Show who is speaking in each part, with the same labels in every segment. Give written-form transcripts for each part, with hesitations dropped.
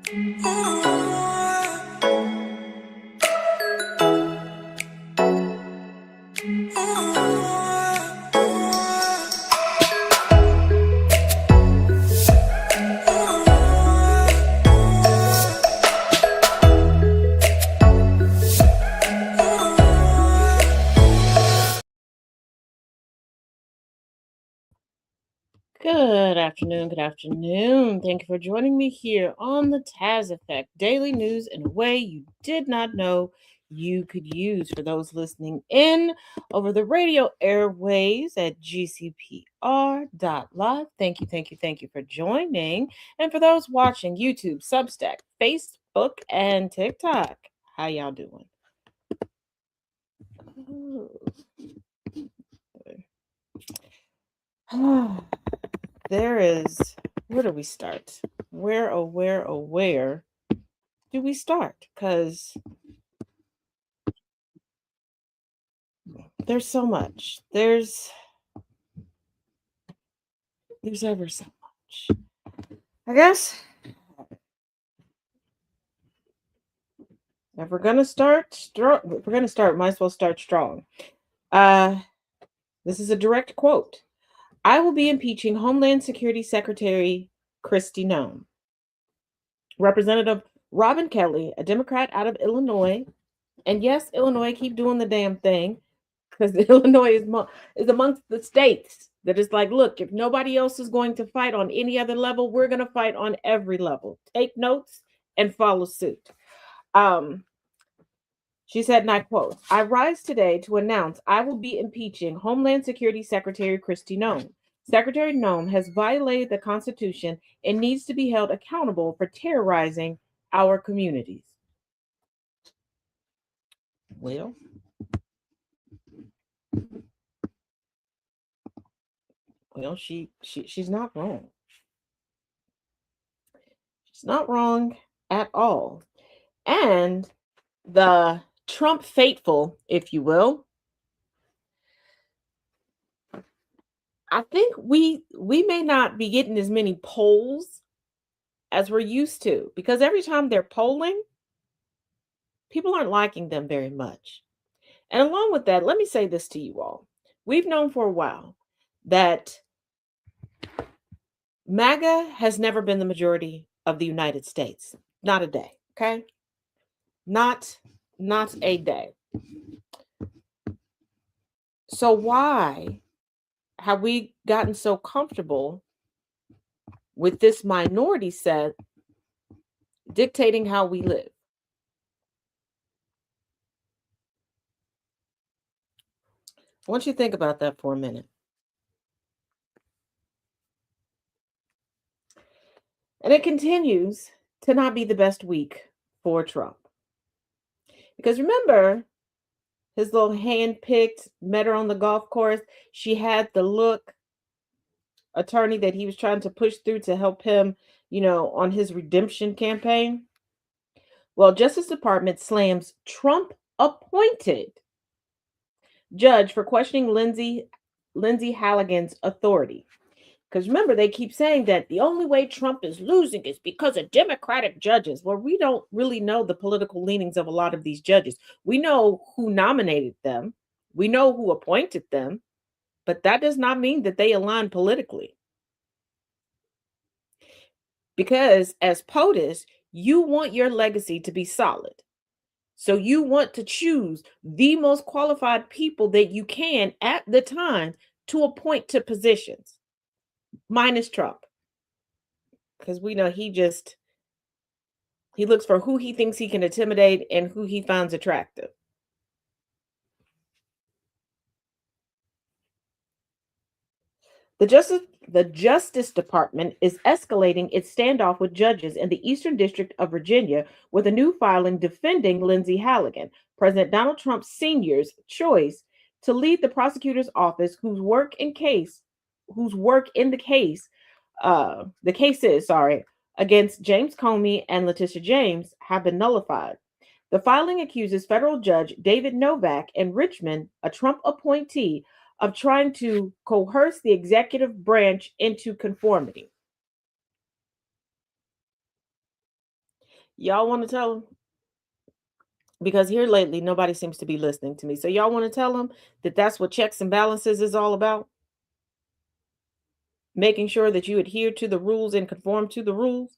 Speaker 1: Good afternoon. Good afternoon. Thank you for joining me here on the Taz Effect, daily news in a way you did not know you could use. For those listening in over the radio airways at gcpr.live, thank you for joining. And for those watching YouTube, Substack, Facebook, and TikTok, how y'all doing? There is, where do we start? Where do we start? Because there's so much. There's ever so much. I guess if we're gonna start strong, might as well start strong. This is a direct quote. I will be impeaching Homeland Security Secretary Kristi Noem. Representative Robin Kelly, a Democrat out of Illinois, and yes, Illinois, keep doing the damn thing, because Illinois is amongst the states that is like, look, if nobody else is going to fight on any other level, we're going to fight on every level. Take notes and follow suit. She said, and I quote, I rise today to announce I will be impeaching Homeland Security Secretary Kristi Noem. Secretary Noem has violated the Constitution and needs to be held accountable for terrorizing our communities. Well, she's not wrong. She's not wrong at all. And the Trump faithful, if you will, I think we may not be getting as many polls as we're used to, because every time they're polling, people aren't liking them very much. And along with that, let me say this to you all. We've known for a while that MAGA has never been the majority of the United States. Not a day, okay? Not a day. So why have we gotten so comfortable with this minority set dictating how we live? I want you to think about that for a minute. And it continues to not be the best week for Trump. Because remember, his little hand-picked, met her on the golf course. She had the look attorney that he was trying to push through to help him, on his redemption campaign. Well, Justice Department slams Trump-appointed judge for questioning Lindsay Halligan's authority. Because remember, they keep saying that the only way Trump is losing is because of Democratic judges. Well, we don't really know the political leanings of a lot of these judges. We know who nominated them. We know who appointed them. But that does not mean that they align politically. Because as POTUS, you want your legacy to be solid. So you want to choose the most qualified people that you can at the time to appoint to positions. Minus Trump. Because we know he looks for who he thinks he can intimidate and who he finds attractive. The Justice Department is escalating its standoff with judges in the Eastern District of Virginia with a new filing defending Lindsay Halligan, President Donald Trump Sr.'s choice to lead the prosecutor's office, whose work in the cases against James Comey and Letitia James have been nullified. The filing accuses federal judge David Novak in Richmond, a Trump appointee, of trying to coerce the executive branch into conformity. Y'all want to tell him? Because here lately, nobody seems to be listening to me. So y'all want to tell him that that's what checks and balances is all about? Making sure that you adhere to the rules and conform to the rules?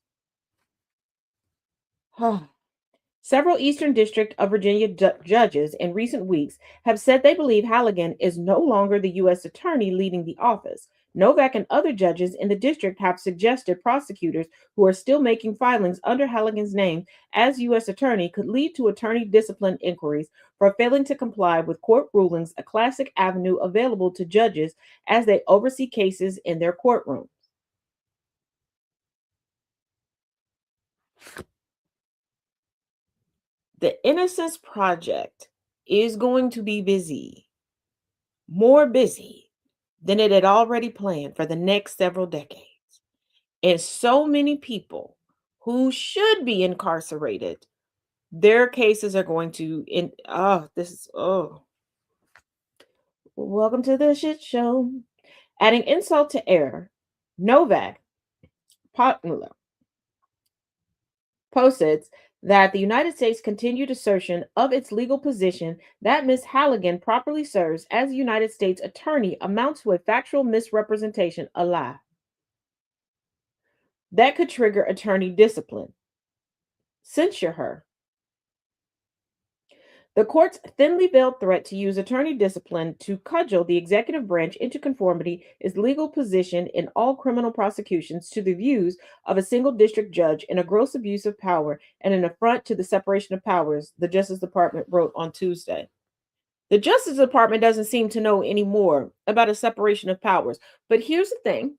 Speaker 1: Several Eastern District of Virginia judges in recent weeks have said they believe Halligan is no longer the U.S. attorney leading the office. Novak and other judges in the district have suggested prosecutors who are still making filings under Halligan's name as U.S. attorney could lead to attorney discipline inquiries for failing to comply with court rulings, a classic avenue available to judges as they oversee cases in their courtroom. The Innocence Project is going to be busy, more busy than it had already planned for the next several decades. And so many people who should be incarcerated, their cases are going to this is welcome to the shit show. Adding insult to error, Novak posits that the United States' continued assertion of its legal position that Ms. Halligan properly serves as a United States attorney amounts to a factual misrepresentation, a lie. That could trigger attorney discipline. Censure her. The court's thinly veiled threat to use attorney discipline to cudgel the executive branch into conformity is legal position in all criminal prosecutions to the views of a single district judge in a gross abuse of power and an affront to the separation of powers, the Justice Department wrote on Tuesday. The Justice Department doesn't seem to know any more about a separation of powers. But here's the thing.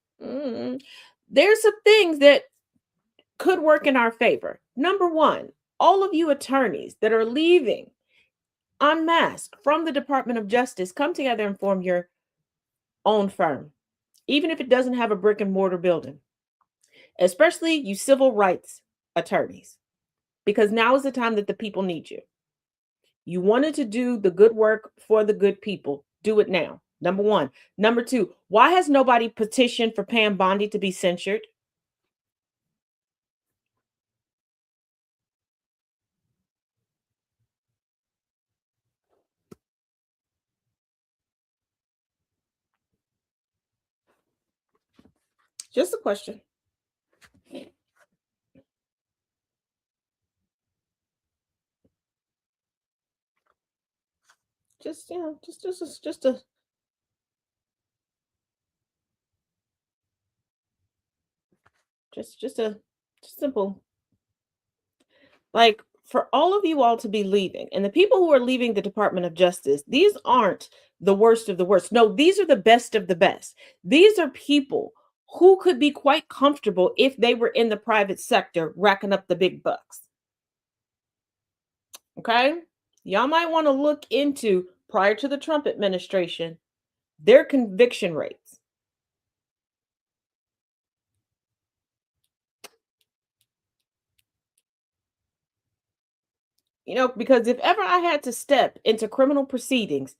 Speaker 1: There's some things that could work in our favor. Number one, all of you attorneys that are leaving unmasked from the Department of Justice, come together and form your own firm, even if it doesn't have a brick and mortar building, especially you civil rights attorneys, because now is the time that the people need you. You wanted to do the good work for the good people. Do it now. Number one. Number two, why has nobody petitioned for Pam Bondi to be censured? Just a question. Just, just simple. Like, for all of you all to be leaving, and the people who are leaving the Department of Justice, these aren't the worst of the worst. No, these are the best of the best. These are people who could be quite comfortable if they were in the private sector racking up the big bucks. Okay? Y'all might want to look into, prior to the Trump administration, their conviction rates. Because if ever I had to step into criminal proceedings,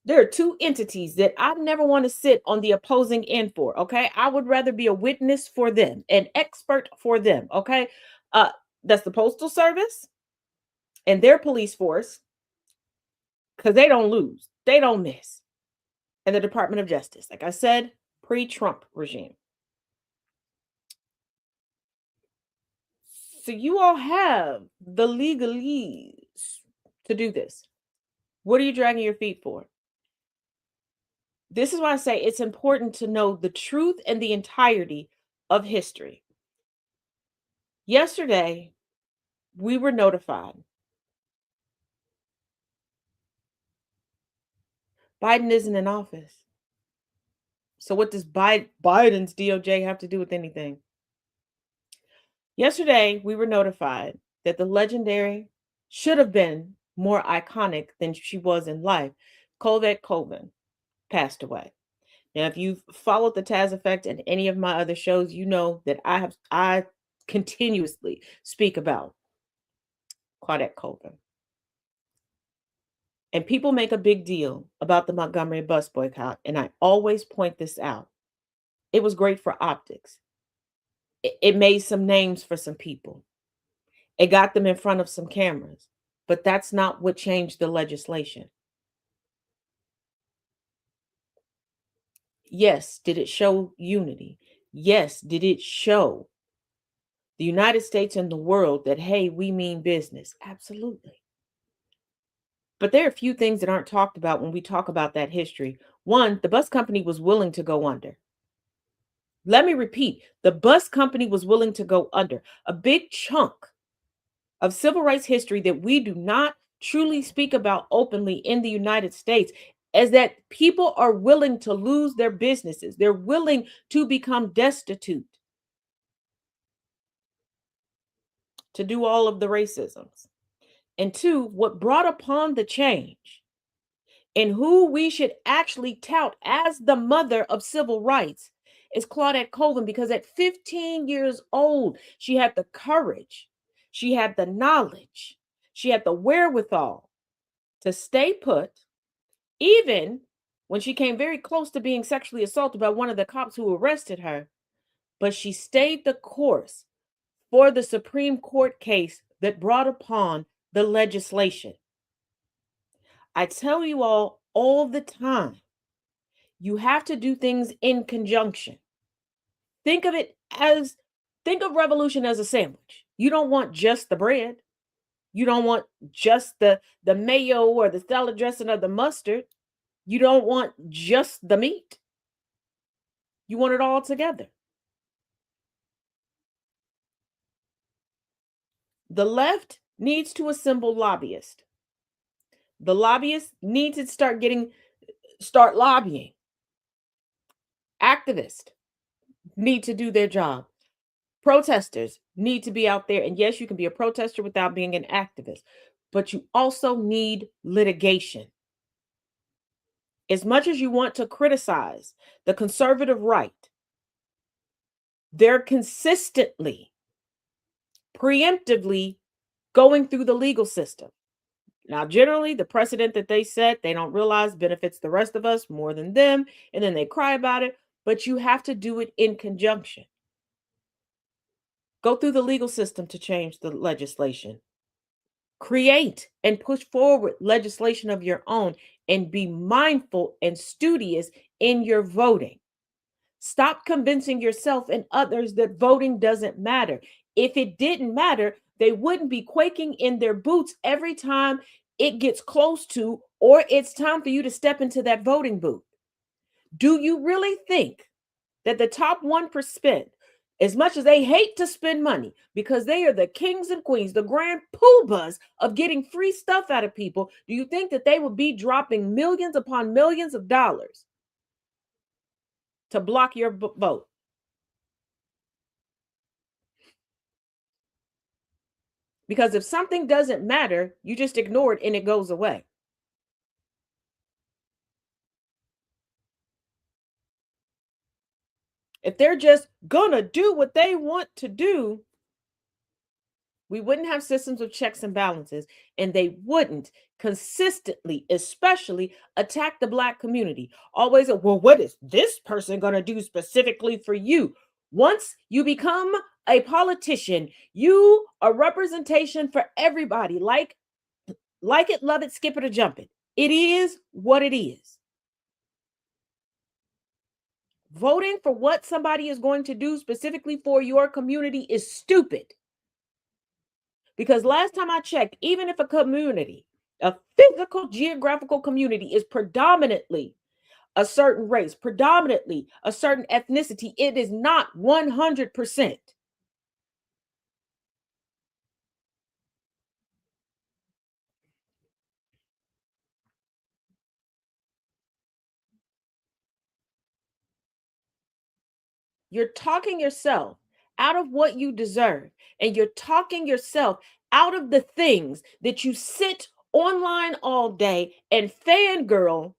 Speaker 1: there are two entities that I never want to sit on the opposing end for. Okay. I would rather be a witness for them, an expert for them. Okay. Uh, that's the Postal Service and their police force, because they don't lose, they don't miss. And the Department of Justice, like I said, pre-Trump regime. So you all have the legalese to do this. What are you dragging your feet for? This is why I say it's important to know the truth and the entirety of history. Yesterday, we were notified Biden isn't in office. So what does Biden's DOJ have to do with anything? Yesterday, we were notified that the legendary, should have been more iconic than she was in life, Colvette Colvin, passed away. Now, if you've followed the Taz Effect and any of my other shows, you know that I continuously speak about Claudette Colvin. And people make a big deal about the Montgomery bus boycott, and I always point this out. It was great for optics. It made some names for some people. It got them in front of some cameras, but that's not what changed the legislation. Yes, did it show unity? Yes, did it show the United States and the world that, hey, we mean business? Absolutely. But there are a few things that aren't talked about when we talk about that history. One, the bus company was willing to go under. Let me repeat, the bus company was willing to go under. A big chunk of civil rights history that we do not truly speak about openly in the United States is that people are willing to lose their businesses. They're willing to become destitute to do all of the racisms. And two, what brought upon the change and who we should actually tout as the mother of civil rights is Claudette Colvin, because at 15 years old, she had the courage, she had the knowledge, she had the wherewithal to stay put, even when she came very close to being sexually assaulted by one of the cops who arrested her. But she stayed the course for the Supreme Court case that brought upon the legislation. I tell you all the time, you have to do things in conjunction. Think of it as think of revolution as a sandwich. You don't want just the bread. You don't want just the mayo or the salad dressing or the mustard. You don't want just the meat. You want it all together. The left needs to assemble lobbyists. The lobbyists need to start lobbying. Activists need to do their job. Protesters need to be out there. And yes, you can be a protester without being an activist, but you also need litigation. As much as you want to criticize the conservative right, they're consistently, preemptively going through the legal system. Now, generally, the precedent that they set, they don't realize benefits the rest of us more than them, and then they cry about it, but you have to do it in conjunction. Go through the legal system to change the legislation. Create and push forward legislation of your own and be mindful and studious in your voting. Stop convincing yourself and others that voting doesn't matter. If it didn't matter, they wouldn't be quaking in their boots every time it gets close to or it's time for you to step into that voting booth. Do you really think that the top 1%, as much as they hate to spend money because they are the kings and queens, the grand poobahs of getting free stuff out of people, do you think that they would be dropping millions upon millions of dollars to block your vote? Because if something doesn't matter, you just ignore it and it goes away. If they're just gonna do what they want to do, we wouldn't have systems of checks and balances, and they wouldn't consistently, especially attack the Black community. Always, well, what is this person going to do specifically for you? Once you become a politician, you are representation for everybody. Like it, love it, skip it, or jump it. It is what it is. Voting for what somebody is going to do specifically for your community is stupid. Because last time I checked, even if a community, a physical geographical community is predominantly a certain race, predominantly a certain ethnicity, it is not 100%. You're talking yourself out of what you deserve, and you're talking yourself out of the things that you sit online all day and fangirl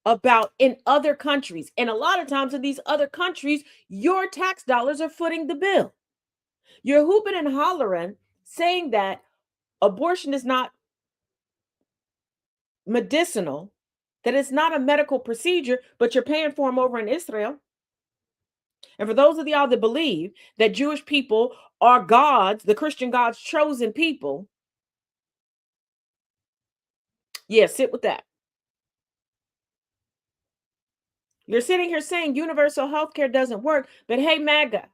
Speaker 1: about in other countries. And a lot of times in these other countries, your tax dollars are footing the bill. You're hooping and hollering saying that abortion is not medicinal, that it's not a medical procedure, but you're paying for them over in Israel. And for those of y'all that believe that Jewish people are God's, the Christian God's chosen people, yeah, sit with that. You're sitting here saying universal health care doesn't work, but hey, MAGA,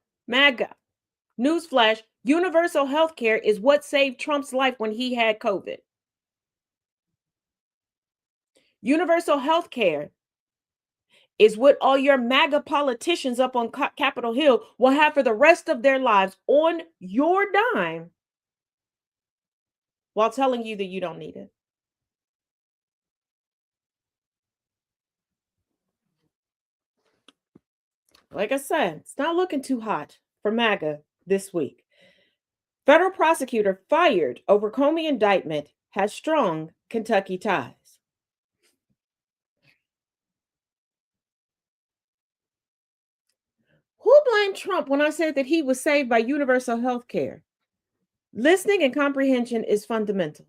Speaker 1: newsflash, universal health care is what saved Trump's life when he had COVID. Universal health care is what all your MAGA politicians up on Capitol Hill will have for the rest of their lives on your dime while telling you that you don't need it. Like I said, it's not looking too hot for MAGA this week. Federal prosecutor fired over Comey indictment has strong Kentucky ties. Who blamed Trump when I said that he was saved by universal health care? Listening and comprehension is fundamental.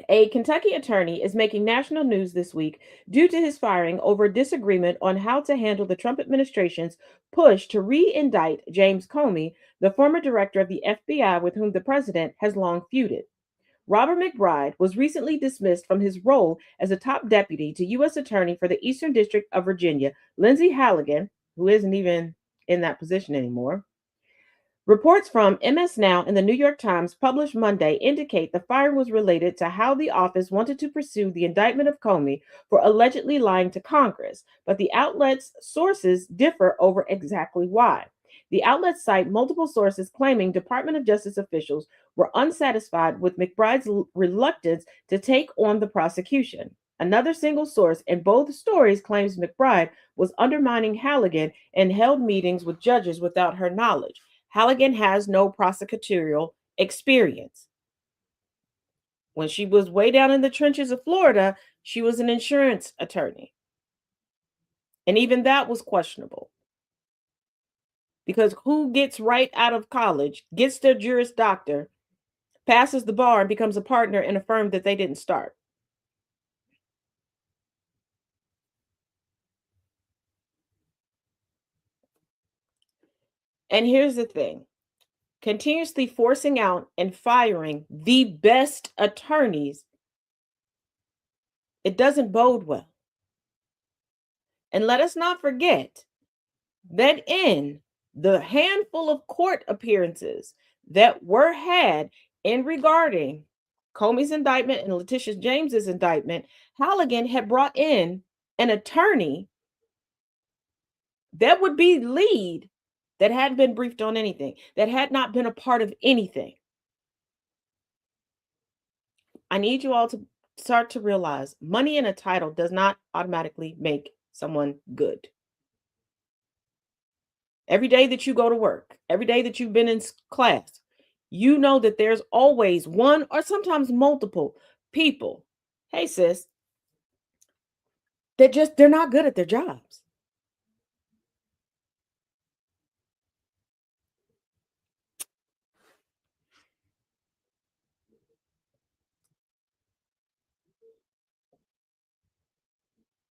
Speaker 1: A Kentucky attorney is making national news this week due to his firing over a disagreement on how to handle the Trump administration's push to re-indict James Comey, the former director of the FBI with whom the president has long feuded. Robert McBride was recently dismissed from his role as a top deputy to U.S. Attorney for the Eastern District of Virginia. Lindsay Halligan, who isn't even in that position anymore. Reports from MS Now and the New York Times published Monday indicate the firing was related to how the office wanted to pursue the indictment of Comey for allegedly lying to Congress, but the outlet's sources differ over exactly why. The outlets cite multiple sources claiming Department of Justice officials were unsatisfied with McBride's reluctance to take on the prosecution. Another single source in both stories claims McBride was undermining Halligan and held meetings with judges without her knowledge. Halligan has no prosecutorial experience. When she was way down in the trenches of Florida, she was an insurance attorney. And even that was questionable. Because who gets right out of college, gets their Juris Doctor, passes the bar, and becomes a partner in a firm that they didn't start? And here's the thing. Continuously forcing out and firing the best attorneys, it doesn't bode well. And let us not forget that in the handful of court appearances that were had in regarding Comey's indictment and Letitia James's indictment, Halligan had brought in an attorney that would be lead that hadn't been briefed on anything, that had not been a part of anything. I need you all to start to realize money and a title does not automatically make someone good. Every day that you go to work, every day that you've been in class, you know that there's always one or sometimes multiple people, hey sis, that just they're not good at their jobs.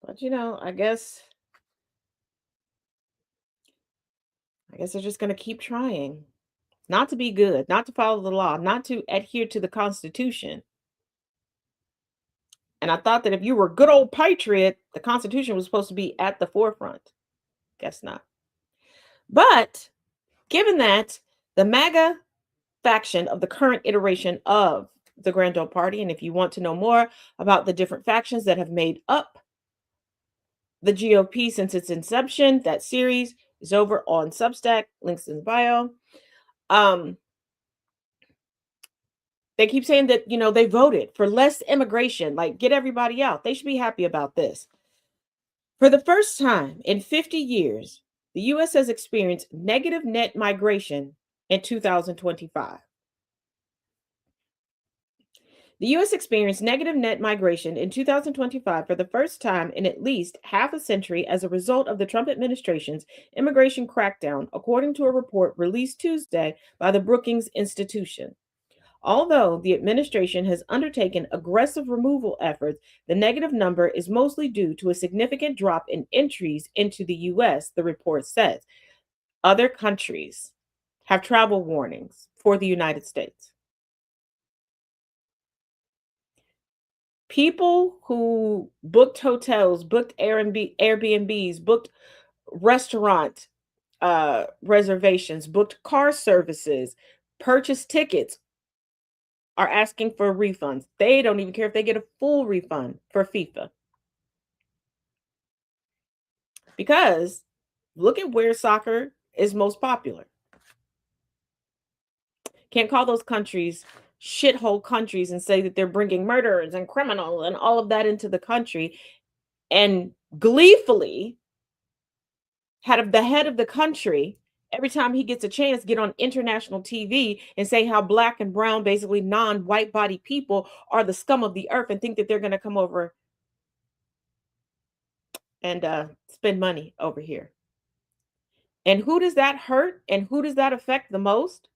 Speaker 1: But I guess they're just going to keep trying not to be good, not to follow the law, not to adhere to the Constitution. And I thought that if you were a good old patriot, the Constitution was supposed to be at the forefront. Guess not. But given that the MAGA faction of the current iteration of the Grand Old Party, and if you want to know more about the different factions that have made up the GOP since its inception, that series is over on Substack, links in the bio. They keep saying that, they voted for less immigration, like get everybody out. They should be happy about this. For the first time in 50 years, the U.S. has experienced negative net migration in 2025. The U.S. experienced negative net migration in 2025 for the first time in at least half a century as a result of the Trump administration's immigration crackdown, according to a report released Tuesday by the Brookings Institution. Although the administration has undertaken aggressive removal efforts, the negative number is mostly due to a significant drop in entries into the US, the report says. Other countries have travel warnings for the United States. People who booked hotels, booked Airbnbs, booked restaurant reservations, booked car services, purchased tickets are asking for refunds. They don't even care if they get a full refund for FIFA because look at where soccer is most popular. Can't call those countries shithole countries and say that they're bringing murderers and criminals and all of that into the country and gleefully had the head of the country every time he gets a chance get on international TV and say how black and brown basically non-white body people are the scum of the earth and think that they're going to come over and spend money over here. And who does that hurt and who does that affect the most?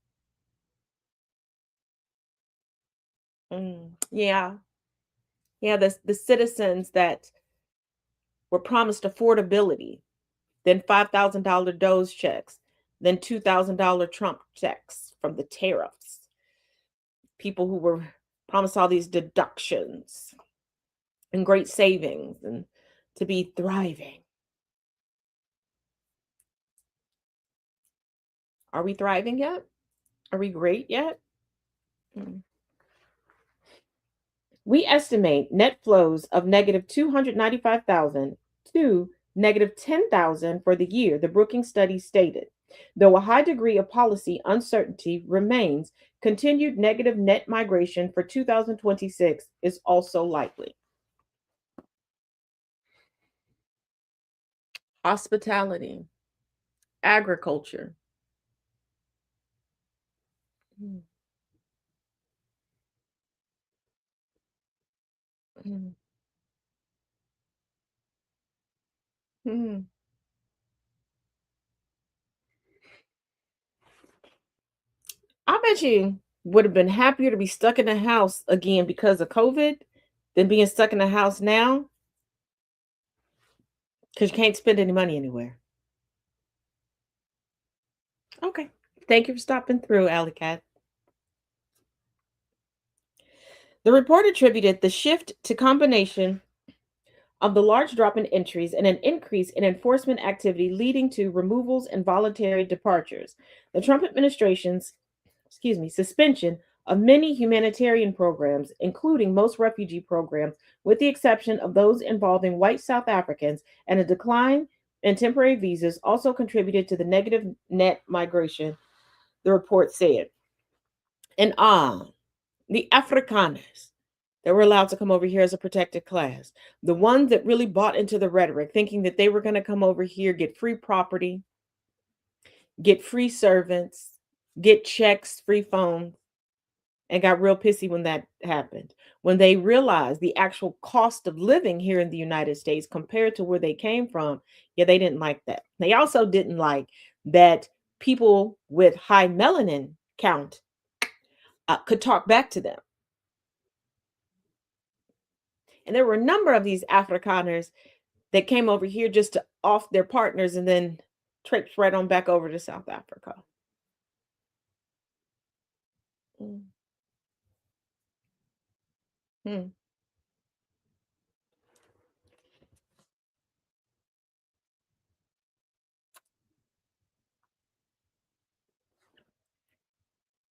Speaker 1: Yeah. Yeah, the citizens that were promised affordability, then $5,000 Doge checks, then $2,000 Trump checks from the tariffs. People who were promised all these deductions and great savings and to be thriving. Are we thriving yet? Are we great yet? Mm. We estimate net flows of negative 295,000 to negative 10,000 for the year, the Brookings study stated. Though a high degree of policy uncertainty remains, continued negative net migration for 2026 is also likely. Hospitality, agriculture. Mm, mm, mm. I bet you would have been happier to be stuck in the house again because of COVID than being stuck in the house now because you can't spend any money anywhere. Okay. Thank you for stopping through, Alley Cat. The report attributed the shift to combination of the large drop in entries and an increase in enforcement activity leading to removals and voluntary departures. The Trump administration's, suspension of many humanitarian programs, including most refugee programs, with the exception of those involving white South Africans, and a decline in temporary visas also contributed to the negative net migration, the report said. And the Afrikaners that were allowed to come over here as a protected class, the ones that really bought into the rhetoric, thinking that they were going to come over here, get free property, get free servants, get checks, free phones, and got real pissy when that happened. When they realized the actual cost of living here in the United States compared to where they came from, yeah, they didn't like that. They also didn't like that people with high melanin count could talk back to them. And there were a number of these Afrikaners that came over here just to off their partners and then traipsed right on back over to South Africa. Mm, mm.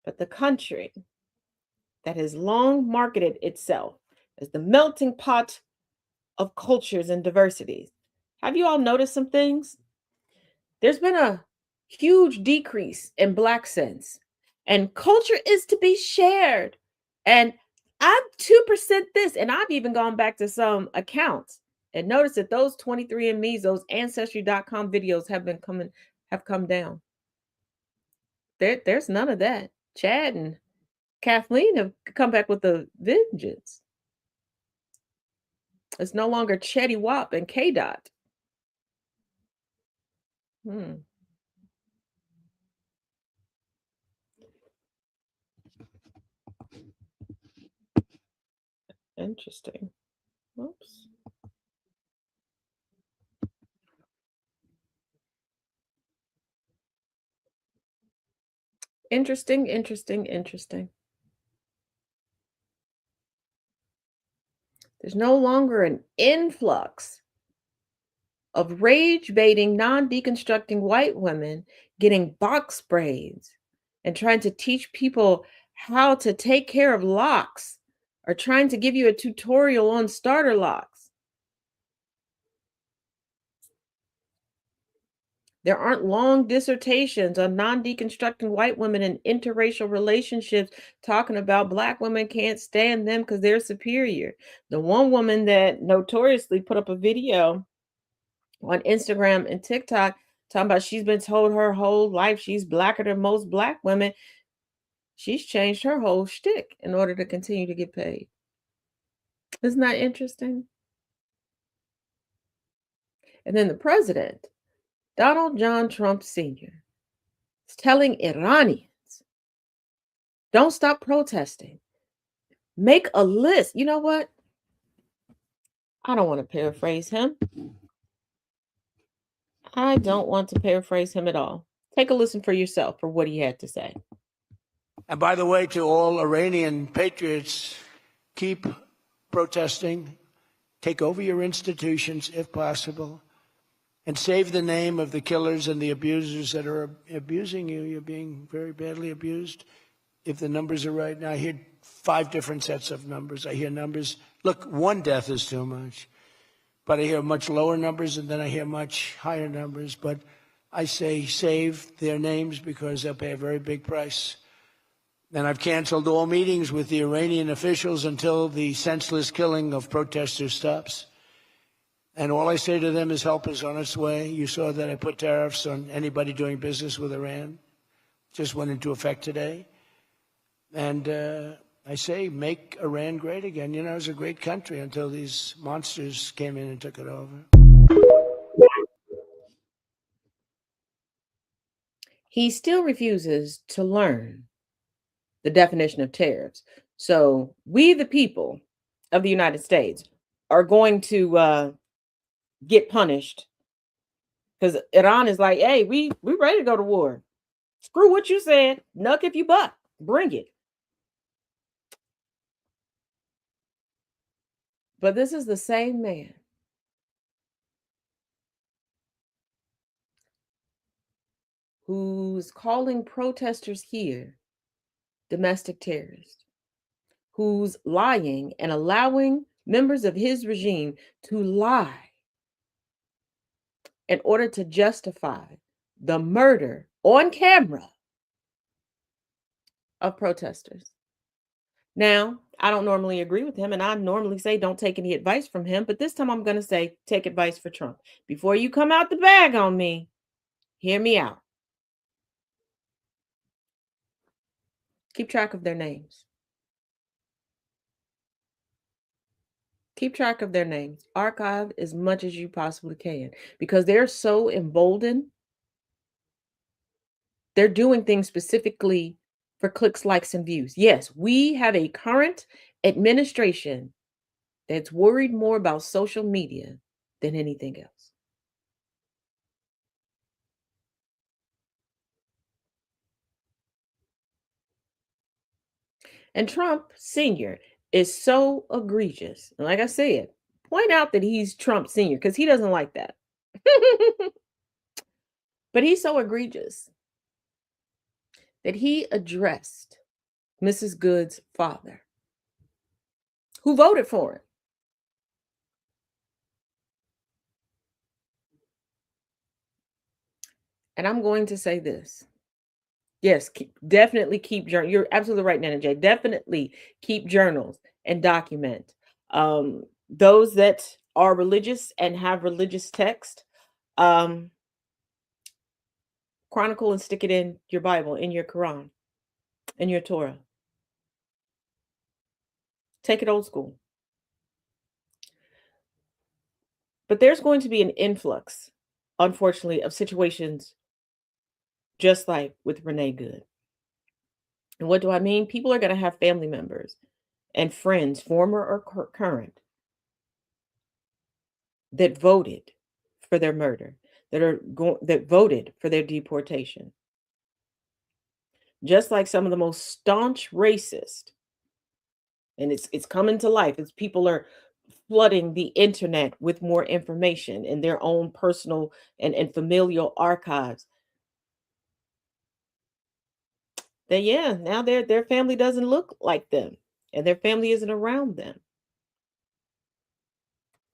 Speaker 1: But the country that has long marketed itself as the melting pot of cultures and diversities. Have you all noticed some things? There's been a huge decrease in Black sense, and culture is to be shared. And I'm 2% this, and I've even gone back to some accounts and noticed that those 23andMe's, those ancestry.com videos have come down. There's none of that. Chad and Kathleen have come back with a vengeance. It's no longer Chetty Wap and K Dot. Hmm. Interesting. Oops. Interesting, interesting, interesting. There's no longer an influx of rage baiting, non deconstructing white women getting box braids and trying to teach people how to take care of locks or trying to give you a tutorial on starter locks. There aren't long dissertations on non deconstructing white women in interracial relationships talking about Black women can't stand them because they're superior. The one woman that notoriously put up a video on Instagram and TikTok talking about she's been told her whole life she's blacker than most Black women. She's changed her whole shtick in order to continue to get paid. Isn't that interesting? And then the president, Donald John Trump Sr., is telling Iranians, don't stop protesting. Make a list. You know what? I don't want to paraphrase him. I don't want to paraphrase him at all. Take a listen for yourself for what he had to say.
Speaker 2: And by the way, to all Iranian patriots, keep protesting, take over your institutions if possible, and save the name of the killers and the abusers that are abusing you. You're being very badly abused. If the numbers are right now, I hear 5 different sets of numbers. I hear numbers. Look, 1 death is too much. But I hear much lower numbers, and then I hear much higher numbers. But I say save their names because they'll pay a very big price. And I've canceled all meetings with the Iranian officials until the senseless killing of protesters stops. And all I say to them is help is on its way. You saw that I put tariffs on anybody doing business with Iran. Just went into effect today. And I say make Iran great again. You know, it was a great country until these monsters came in and took it over.
Speaker 1: He still refuses to learn the definition of tariffs. So we, the people of the United States, are going to get punished because Iran is like, hey, we ready to go to war. Screw what you said. Nuck if you buck. Bring it. But this is the same man who's calling protesters here domestic terrorists, who's lying and allowing members of his regime to lie in order to justify the murder on camera of protesters. Now, I don't normally agree with him, and I normally say don't take any advice from him, but this time I'm going to say take advice for Trump. Before you come out the bag on me, hear me out. Keep track of their names. Keep track of their names. Archive as much as you possibly can because they're so emboldened. They're doing things specifically for clicks, likes, and views. Yes, we have a current administration that's worried more about social media than anything else. And Trump Sr. is so egregious. And like I said, point out that he's Trump Sr. because he doesn't like that. But he's so egregious that he addressed Mrs. Good's father, who voted for him. And I'm going to say this. Yes, definitely keep journal. You're absolutely right, Nana J. Definitely keep journals and document. Those that are religious and have religious text, chronicle and stick it in your Bible, in your Quran, in your Torah. Take it old school. But there's going to be an influx, unfortunately, of situations just like with Renee Good. And what do I mean? People are going to have family members and friends, former or current, that voted for their murder, that voted for their deportation. Just like some of the most staunch racists, and it's coming to life as people are flooding the internet with more information in their own personal and familial archives. That yeah, now their family doesn't look like them and their family isn't around them.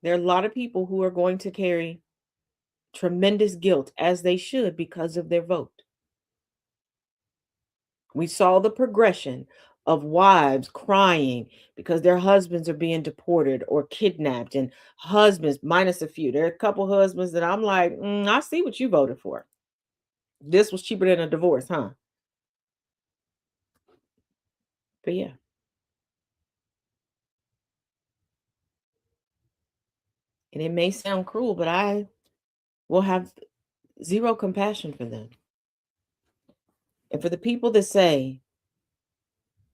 Speaker 1: There are a lot of people who are going to carry tremendous guilt, as they should, because of their vote. We saw the progression of wives crying because their husbands are being deported or kidnapped, and husbands, minus a few. There are a couple husbands that I'm like, I see what you voted for. This was cheaper than a divorce, huh? But yeah, and it may sound cruel, but I will have zero compassion for them. And for the people that say,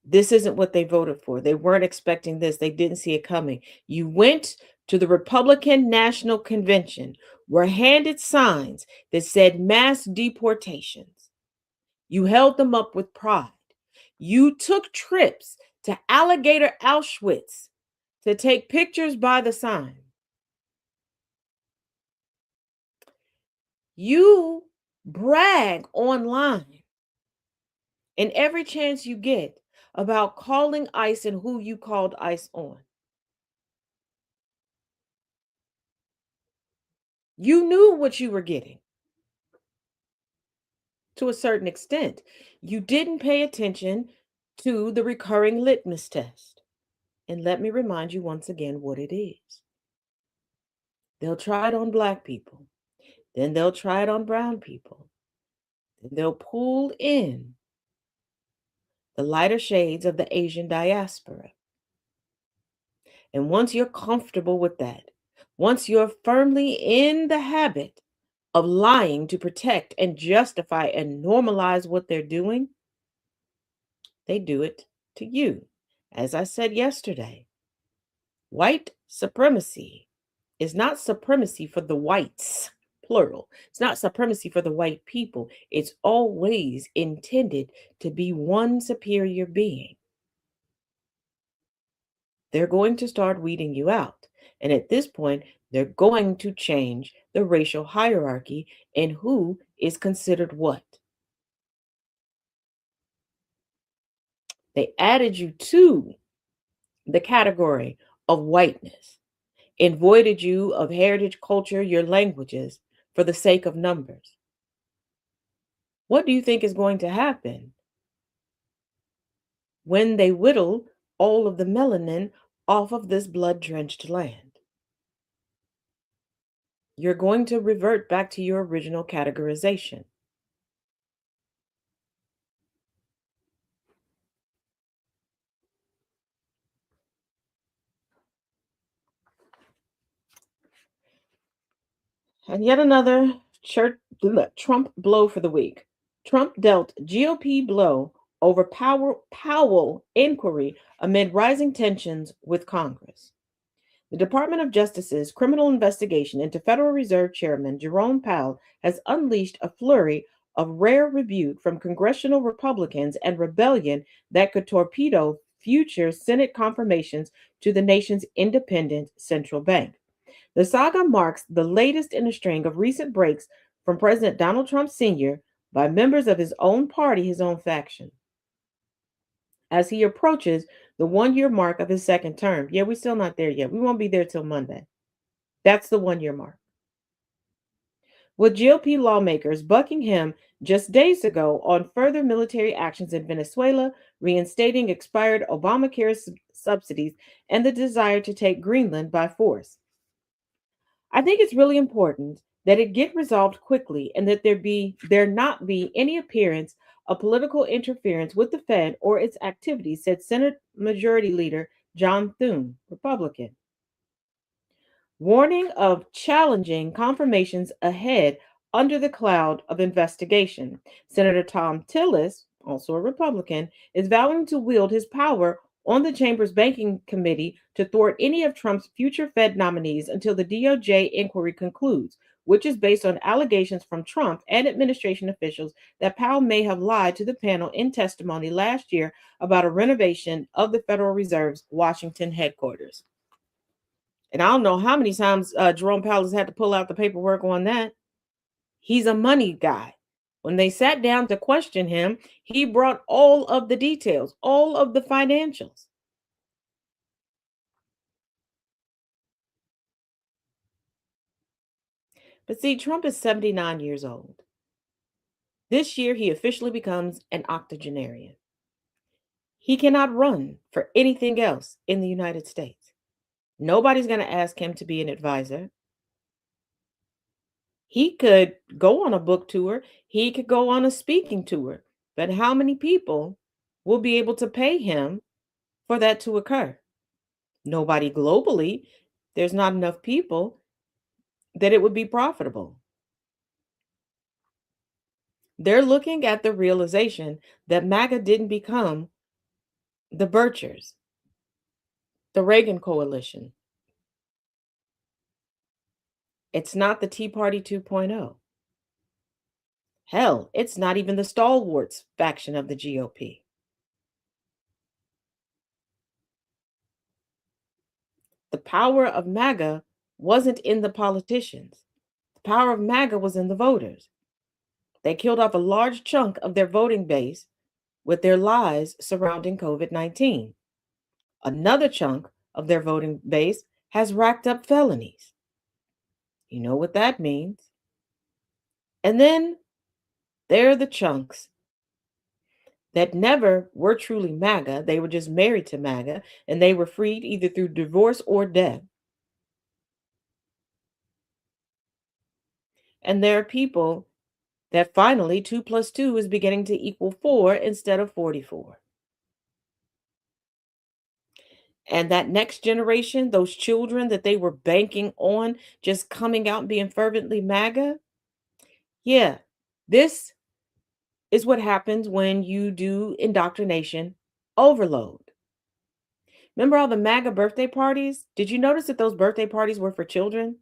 Speaker 1: this isn't what they voted for. They weren't expecting this. They didn't see it coming. You went to the Republican National Convention, were handed signs that said mass deportations. You held them up with pride. You took trips to Alligator Auschwitz to take pictures by the sign. You brag online and every chance you get about calling ICE and who you called ICE on. You knew what you were getting to a certain extent. You didn't pay attention to the recurring litmus test. And let me remind you once again what it is. They'll try it on Black people, then they'll try it on brown people, then they'll pull in the lighter shades of the Asian diaspora. And once you're comfortable with that, once you're firmly in the habit of lying to protect and justify and normalize what they're doing, they do it to you. As I said yesterday, white supremacy is not supremacy for the whites, plural. It's not supremacy for the white people. It's always intended to be one superior being. They're going to start weeding you out. And at this point, they're going to change the racial hierarchy and who is considered what. They added you to the category of whiteness and voided you of heritage, culture, your languages for the sake of numbers. What do you think is going to happen when they whittle all of the melanin off of this blood-drenched land? You're going to revert back to your original categorization. And yet another Trump blow for the week. Trump dealt GOP blow over Powell inquiry amid rising tensions with Congress. The Department of Justice's criminal investigation into Federal Reserve Chairman Jerome Powell has unleashed a flurry of rare rebuke from congressional Republicans and rebellion that could torpedo future Senate confirmations to the nation's independent central bank. The saga marks the latest in a string of recent breaks from President Donald Trump Sr. by members of his own party, his own faction, as he approaches the 1 year mark of his second term. Yeah, we're still not there yet. We won't be there till Monday. That's the 1 year mark. With GOP lawmakers bucking him just days ago on further military actions in Venezuela, reinstating expired Obamacare subsidies, and the desire to take Greenland by force. I think it's really important that it get resolved quickly and that there not be any appearance of political interference with the Fed or its activities, said Senate Majority Leader John Thune, Republican, warning of challenging confirmations ahead under the cloud of investigation. Senator Tom Tillis, also a Republican, is vowing to wield his power on the Chamber's Banking Committee to thwart any of Trump's future Fed nominees until the DOJ inquiry concludes, which is based on allegations from Trump and administration officials that Powell may have lied to the panel in testimony last year about a renovation of the Federal Reserve's Washington headquarters. And I don't know how many times Jerome Powell has had to pull out the paperwork on that. He's a money guy. When they sat down to question him, he brought all of the details, all of the financials. But see, Trump is 79 years old. This year, he officially becomes an octogenarian. He cannot run for anything else in the United States. Nobody's going to ask him to be an advisor. He could go on a book tour, he could go on a speaking tour, but how many people will be able to pay him for that to occur? Nobody globally. There's not enough people that it would be profitable. They're looking at the realization that MAGA didn't become the Birchers, the Reagan coalition. It's not the Tea Party 2.0. Hell, it's not even the stalwarts faction of the GOP. The power of MAGA wasn't in the politicians. The power of MAGA was in the voters. They killed off a large chunk of their voting base with their lies surrounding COVID-19. Another chunk of their voting base has racked up felonies. You know what that means. And then there are the chunks that never were truly MAGA. They were just married to MAGA, and they were freed either through divorce or death. And there are people that finally 2 plus 2 is beginning to equal 4 instead of 44. And that next generation, those children that they were banking on just coming out and being fervently MAGA, yeah, this is what happens when you do indoctrination overload. Remember all the MAGA birthday parties? Did you notice that those birthday parties were for children?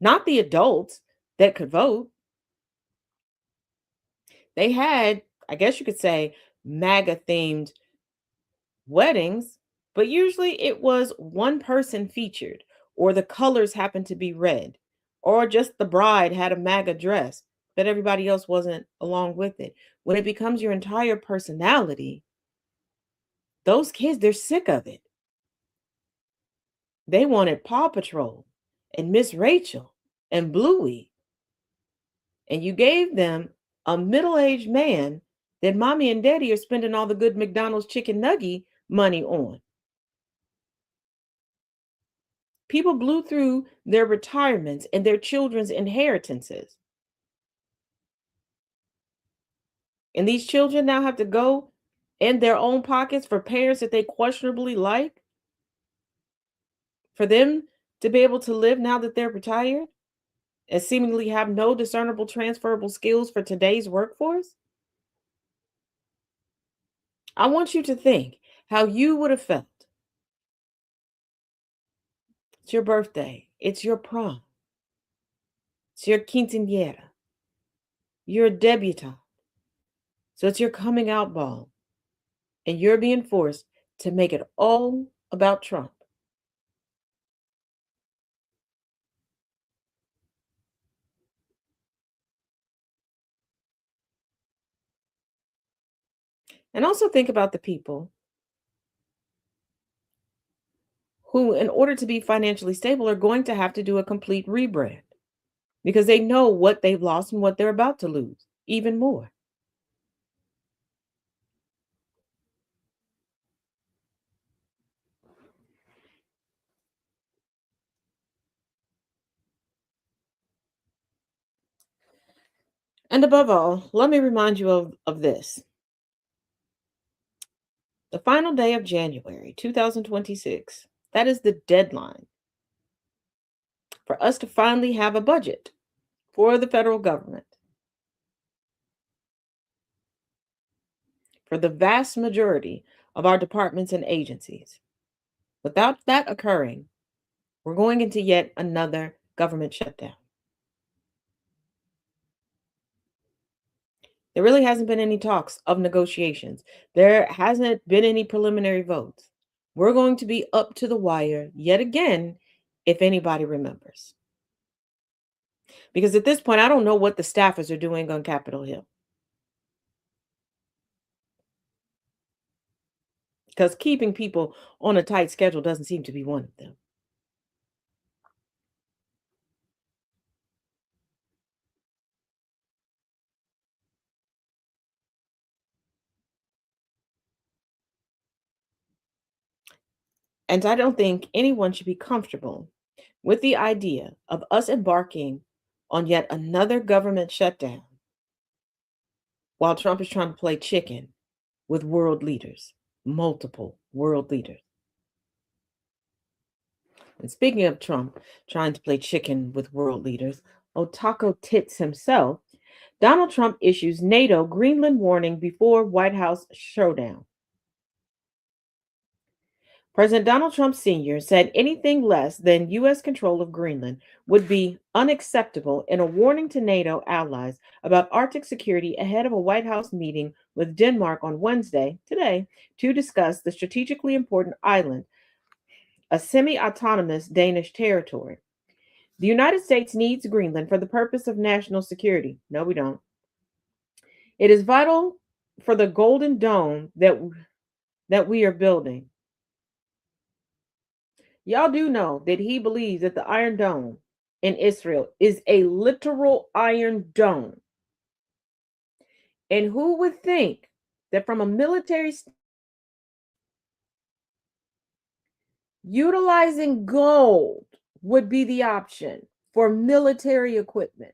Speaker 1: Not the adults that could vote. They had, I guess you could say, MAGA themed weddings, but usually it was one person featured, or the colors happened to be red, or just the bride had a MAGA dress, but everybody else wasn't along with it. When it becomes your entire personality, those kids, they're sick of it. They wanted Paw Patrol and Miss Rachel and Bluey. And you gave them a middle-aged man that mommy and daddy are spending all the good McDonald's chicken nugget money on. People blew through their retirements and their children's inheritances. And these children now have to go in their own pockets for parents that they questionably like, for them to be able to live now that they're retired and seemingly have no discernible transferable skills for today's workforce. I want you to think how you would have felt. It's your birthday. It's your prom. It's your quinceañera. You're a debutante. So it's your coming out ball. And you're being forced to make it all about Trump. And also think about the people who, in order to be financially stable, are going to have to do a complete rebrand because they know what they've lost and what they're about to lose, even more. And above all, let me remind you of this. The final day of January 2026, that is the deadline for us to finally have a budget for the federal government. For the vast majority of our departments and agencies. Without that occurring, we're going into yet another government shutdown. There really hasn't been any talks of negotiations. There hasn't been any preliminary votes. We're going to be up to the wire yet again, if anybody remembers. Because at this point, I don't know what the staffers are doing on Capitol Hill. Because keeping people on a tight schedule doesn't seem to be one of them. And I don't think anyone should be comfortable with the idea of us embarking on yet another government shutdown while Trump is trying to play chicken with world leaders, multiple world leaders. And speaking of Trump trying to play chicken with world leaders, Otako Tits himself, Donald Trump issues NATO Greenland warning before White House showdown. President Donald Trump Sr. said anything less than U.S. control of Greenland would be unacceptable in a warning to NATO allies about Arctic security ahead of a White House meeting with Denmark on Wednesday, today, to discuss the strategically important island, a semi autonomous Danish territory. The United States needs Greenland for the purpose of national security. No, we don't. It is vital for the golden dome that we are building. Y'all do know that he believes that the Iron Dome in Israel is a literal iron dome. And who would think that from a military utilizing gold would be the option for military equipment?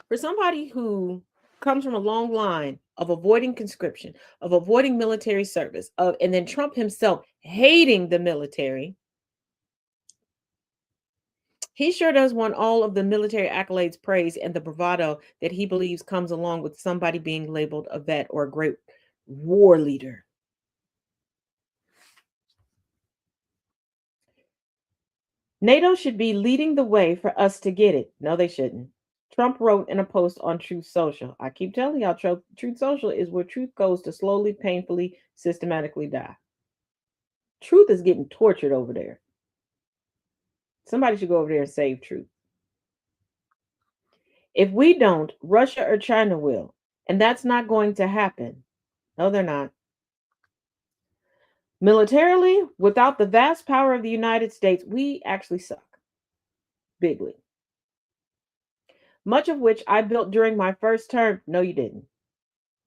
Speaker 1: For somebody who comes from a long line of avoiding conscription, of avoiding military service, and then Trump himself hating the military, he sure does want all of the military accolades, praise, and the bravado that he believes comes along with somebody being labeled a vet or a great war leader. NATO should be leading the way for us to get it. No, they shouldn't. Trump wrote in a post on Truth Social. I keep telling y'all, Truth Social is where truth goes to slowly, painfully, systematically die. Truth is getting tortured over there. Somebody should go over there and save Truth. If we don't, Russia or China will. And that's not going to happen. No, they're not. Militarily, without the vast power of the United States, we actually suck. Bigly. Much of which I built during my first term. No, you didn't.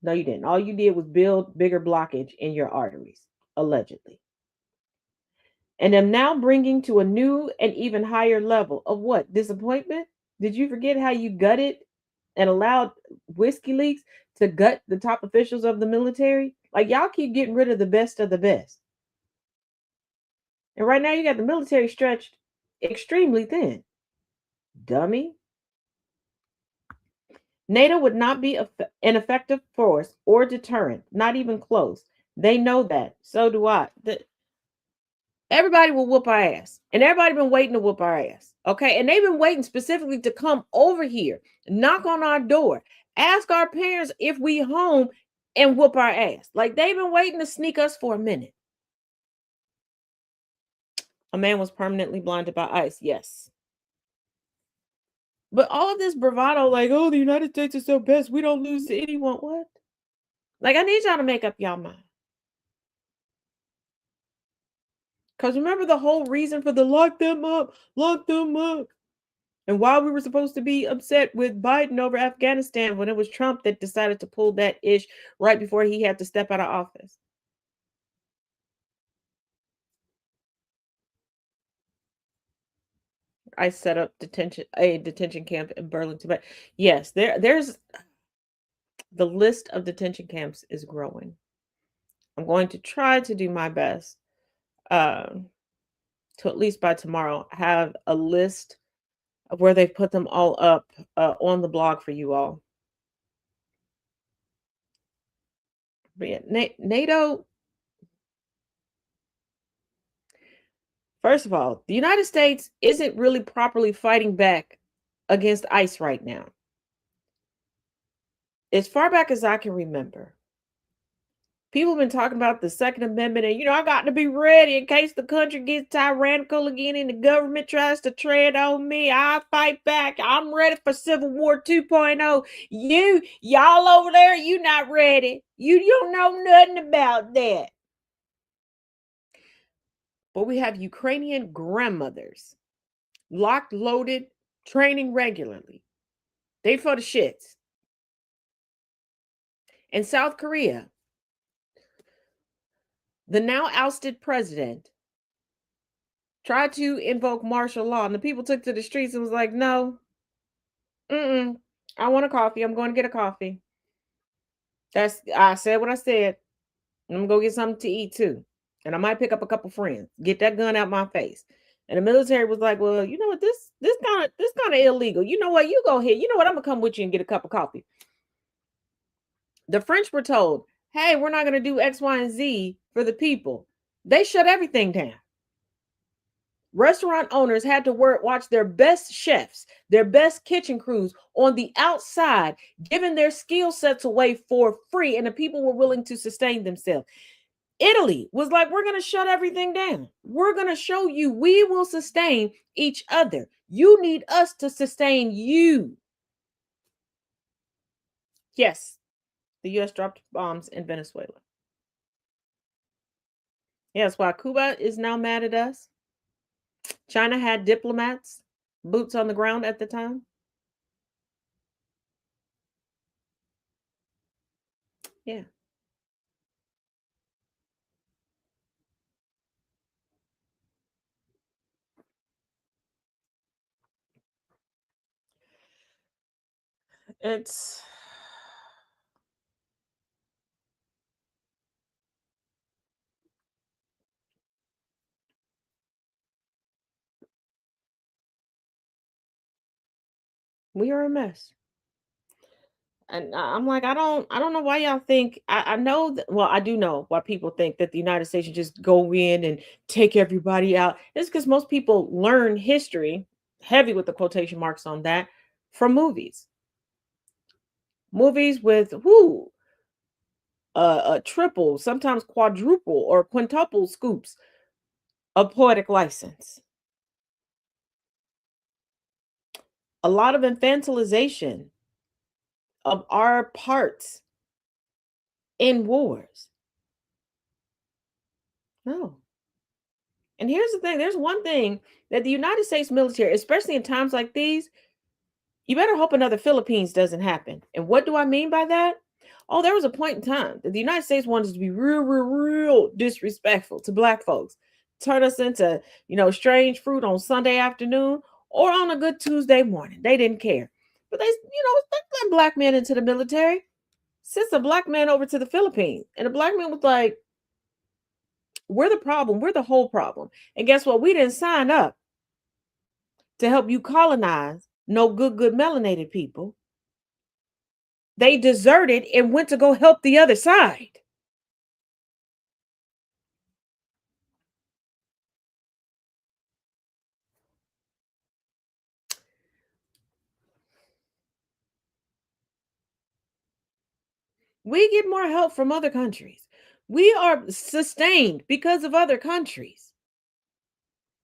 Speaker 1: No, you didn't. All you did was build bigger blockage in your arteries, allegedly. And am now bringing to a new and even higher level of what? Disappointment? Did you forget how you gutted and allowed whiskey leaks to gut the top officials of the military? Like, y'all keep getting rid of the best of the best. And right now you got the military stretched extremely thin. Dummy. NATO would not be an effective force or deterrent, not even close. They know that. So do I. Everybody will whoop our ass. And everybody been waiting to whoop our ass. Okay. And they've been waiting specifically to come over here, knock on our door, ask our parents if we home and whoop our ass. Like, they've been waiting to sneak us for a minute. A man was permanently blinded by ice. Yes. But all of this bravado, like, oh, the United States is so best, we don't lose to anyone. What? Like, I need y'all to make up y'all mind. Because remember the whole reason for the lock them up. And why we were supposed to be upset with Biden over Afghanistan when it was Trump that decided to pull that ish right before he had to step out of office. I set up a detention camp in Burlington. But yes, there's the list of detention camps is growing. I'm going to try to do my best to, at least by tomorrow, have a list of where they've put them all up on the blog for you all. But yeah, NATO, first of all, the United States isn't really properly fighting back against ICE right now. As far back as I can remember, people have been talking about the Second Amendment, and I got to be ready in case the country gets tyrannical again and the government tries to tread on me. I fight back. I'm ready for Civil War 2.0. Y'all over there, you not ready. You don't know nothing about that. But we have Ukrainian grandmothers locked, loaded, training regularly. They for the shits. In South Korea, the now ousted president tried to invoke martial law, and the people took to the streets and was like, no, I want a coffee. I'm going to get a coffee. I said what I said. I'm gonna go get something to eat too. And I might pick up a couple friends. Get that gun out my face. And the military was like, well, you know what, this kind of illegal. You know what? You go ahead. You know what? I'm gonna come with you and get a cup of coffee. The French were told, hey, we're not gonna do X, Y, and Z for the people. They shut everything down. Restaurant owners had to watch their best chefs, their best kitchen crews on the outside, giving their skill sets away for free, and the people were willing to sustain themselves. Italy was like, we're going to shut everything down. We're going to show you we will sustain each other. You need us to sustain you. Yes, the U.S. dropped bombs in Venezuela. Yes, why Cuba is now mad at us. China had diplomats, boots on the ground at the time. Yeah. It's we are a mess. And I'm like, I don't know why y'all think. I know that, well, I do know why people think that the United States should just go in and take everybody out. It's because most people learn history, heavy with the quotation marks on that, from movies. Movies with a triple, sometimes quadruple or quintuple scoops of poetic license. A lot of infantilization of our parts in wars. No. And here's the thing, there's one thing that the United States military, especially in times like these, you better hope another Philippines doesn't happen. And what do I mean by that? Oh, there was a point in time that the United States wanted to be real, real, real disrespectful to black folks, turn us into, strange fruit on Sunday afternoon or on a good Tuesday morning. They didn't care. But they let black men into the military, sent a black man over to the Philippines. And the black man was like, we're the problem. We're the whole problem. And guess what? We didn't sign up to help you colonize no good melanated people. They deserted and went to go help the other side. We get more help from other countries. We are sustained because of other countries.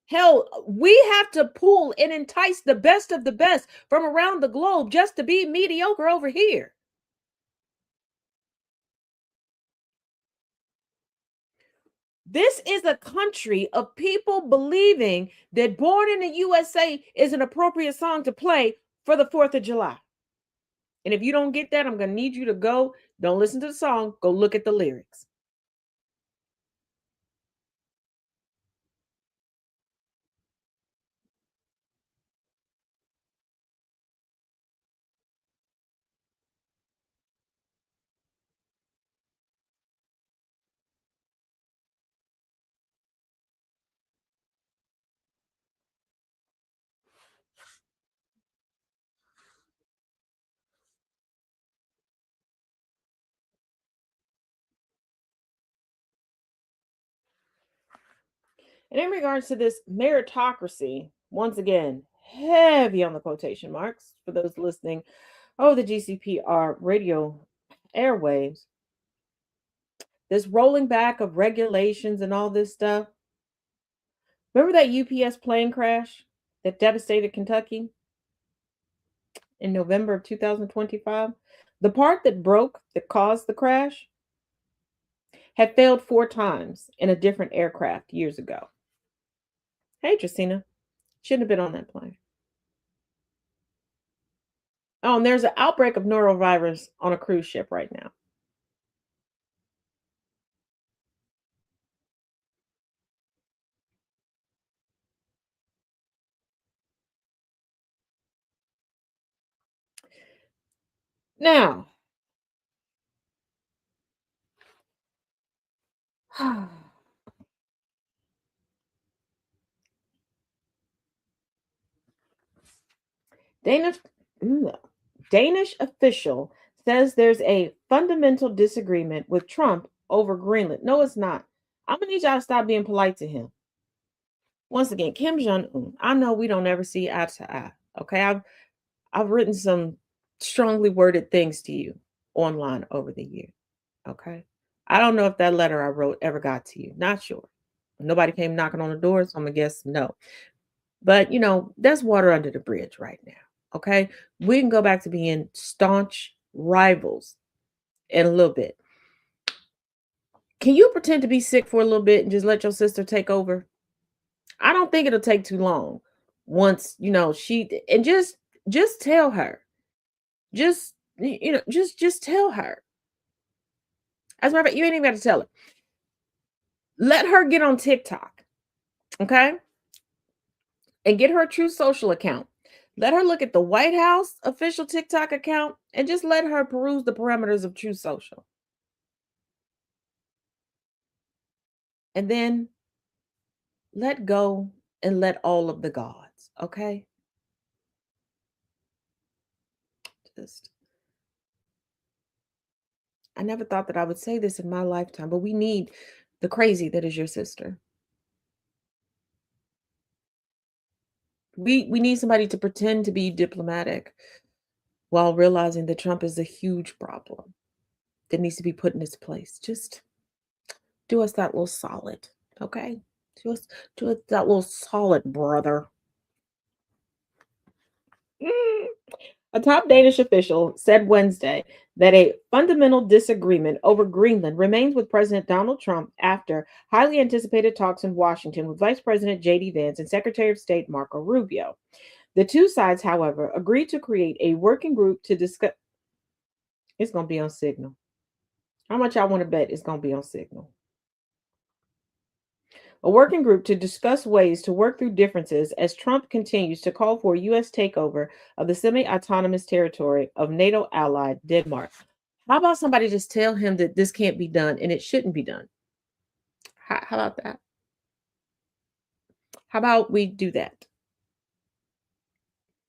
Speaker 1: Hell, we have to pull and entice the best of the best from around the globe just to be mediocre over here. This is a country of people believing that Born in the USA is an appropriate song to play for the 4th of July. And if you don't get that, I'm going to need you to don't listen to the song, go look at the lyrics. And in regards to this meritocracy, once again, heavy on the quotation marks for those listening over the GCPR radio airwaves, this rolling back of regulations and all this stuff. Remember that UPS plane crash that devastated Kentucky in November of 2025? The part that broke, that caused the crash, had failed 4 times in a different aircraft years ago. Hey, Tristina, shouldn't have been on that plane. Oh, and there's an outbreak of norovirus on a cruise ship right now. Now, Danish, Danish official says there's a fundamental disagreement with Trump over Greenland. No, it's not. I'm gonna need y'all to stop being polite to him. Once again, Kim Jong Un. I know we don't ever see eye to eye. Okay, I've written some strongly worded things to you online over the year. Okay, I don't know if that letter I wrote ever got to you. Not sure. Nobody came knocking on the door, so I'm gonna guess no. But that's water under the bridge right now. Okay, we can go back to being staunch rivals in a little bit. Can you pretend to be sick for a little bit and just let your sister take over? I don't think it'll take too long. Once she and just tell her, just tell her. As a matter of fact, you ain't even got to tell her. Let her get on TikTok, okay, and get her a True Social account. Let her look at the White House official TikTok account and just let her peruse the parameters of True Social. And then let go and let all of the gods, okay? Just I never thought that I would say this in my lifetime, but we need the crazy that is your sister. We need somebody to pretend to be diplomatic while realizing that Trump is a huge problem that needs to be put in its place. Just do us that little solid, okay? Do us that little solid, brother. Mm. A top Danish official said Wednesday that a fundamental disagreement over Greenland remains with President Donald Trump after highly anticipated talks in Washington with Vice President J.D. Vance and Secretary of State Marco Rubio. The two sides, however, agreed to create a working group to discuss. It's going to be on Signal. How much I want to bet it's going to be on Signal? A working group to discuss ways to work through differences as Trump continues to call for a U.S. takeover of the semi autonomous territory of NATO ally Denmark. How about somebody just tell him that this can't be done and it shouldn't be done? How about that? How about we do that?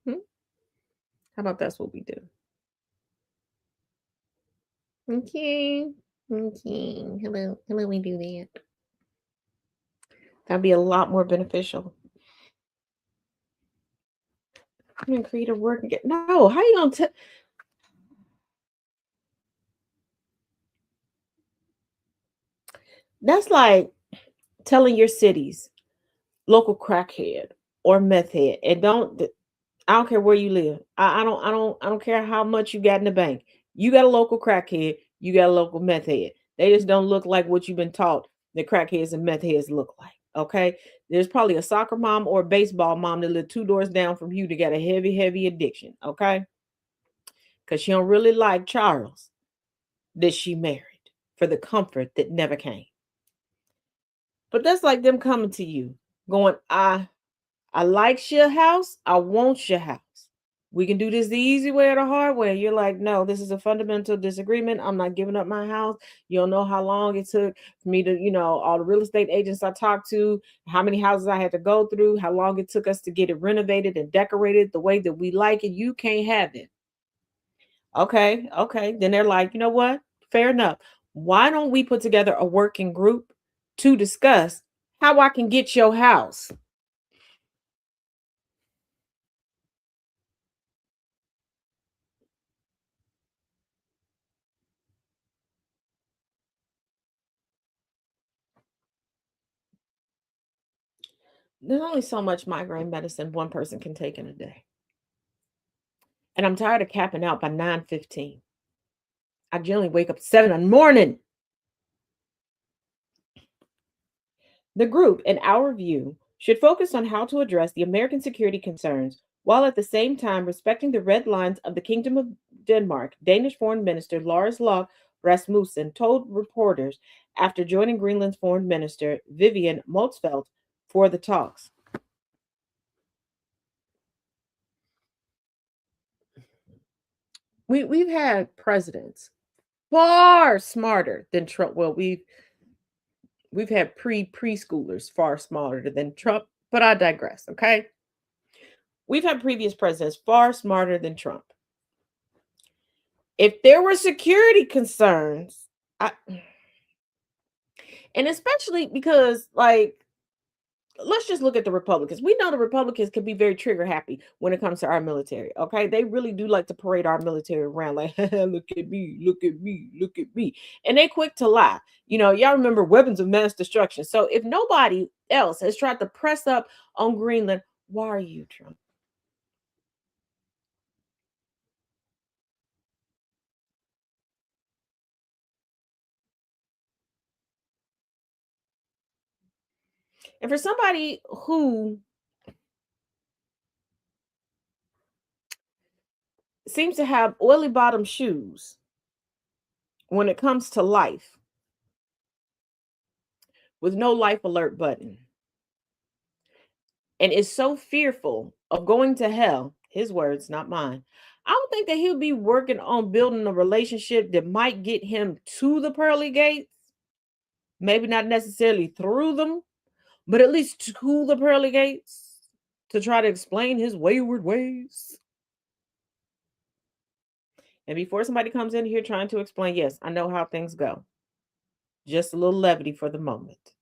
Speaker 1: Hmm? How about that's what we do? Okay. Okay. How about we do that? That'd be a lot more beneficial. I'm gonna create a work and get no. How you gonna tell? That's like telling your city's local crackhead or meth head, and I don't care where you live. I don't care how much you got in the bank. You got a local crackhead. You got a local meth head. They just don't look like what you've been taught that crackheads and meth heads look like. Okay, there's probably a soccer mom or a baseball mom that live 2 doors down from you that got a heavy addiction. Okay, because she don't really like Charles that she married for the comfort that never came. But that's like them coming to you, going, I like your house. I want your house. We can do this the easy way or the hard way. You're like, no, this is a fundamental disagreement. I'm not giving up my house. You don't know how long it took for me to, all the real estate agents I talked to, how many houses I had to go through, how long it took us to get it renovated and decorated the way that we like it. You can't have it. Okay. Then they're like, you know what? Fair enough. Why don't we put together a working group to discuss how I can get your house. There's only so much migraine medicine one person can take in a day. And I'm tired of capping out by 9:15. I generally wake up at 7 in the morning. The group, in our view, should focus on how to address the American security concerns while at the same time respecting the red lines of the Kingdom of Denmark, Danish Foreign Minister Lars Løkke Rasmussen told reporters after joining Greenland's Foreign Minister Vivian Motzfeldt for the talks. We've had presidents far smarter than Trump. Well, we've had preschoolers far smarter than Trump, but I digress, okay? We've had previous presidents far smarter than Trump. If there were security concerns, and especially because, like, let's just look at the Republicans. We know the Republicans can be very trigger happy when it comes to our military. Okay, they really do like to parade our military around, like, look at me, look at me, look at me, and they quick to lie. You know, y'all remember weapons of mass destruction. So if nobody else has tried to press up on Greenland, why are you, Trump? And for somebody who seems to have oily bottom shoes when it comes to life, with no life alert button, and is so fearful of going to hell, his words, not mine. I don't think that he'll be working on building a relationship that might get him to the pearly gates. Maybe not necessarily through them, but at least to the pearly gates to try to explain his wayward ways. And before somebody comes in here trying to explain, yes, I know how things go. Just a little levity for the moment.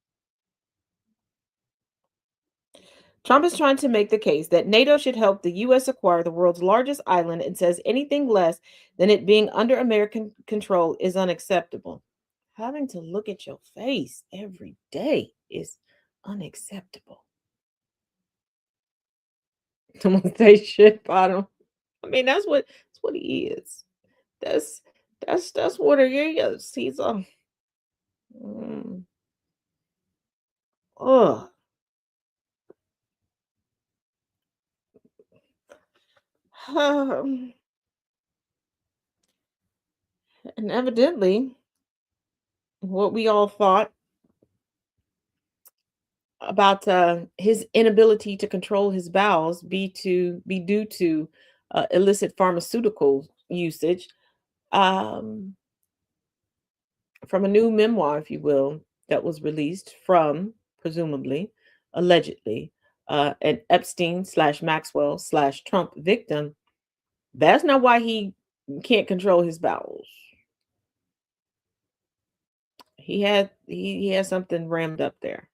Speaker 1: Trump is trying to make the case that NATO should help the U.S. acquire the world's largest island and says anything less than it being under American control is unacceptable. Having to look at your face every day is unacceptable. Someone say shit bottom. I mean, that's what he is. That's that's what he is. He's a mm, ugh. And evidently, what we all thought about his inability to control his bowels be due to illicit pharmaceutical usage, um, from a new memoir, if you will, that was released from presumably, allegedly, an Epstein slash Maxwell slash Trump victim. That's not why he can't control his bowels. He has something rammed up there.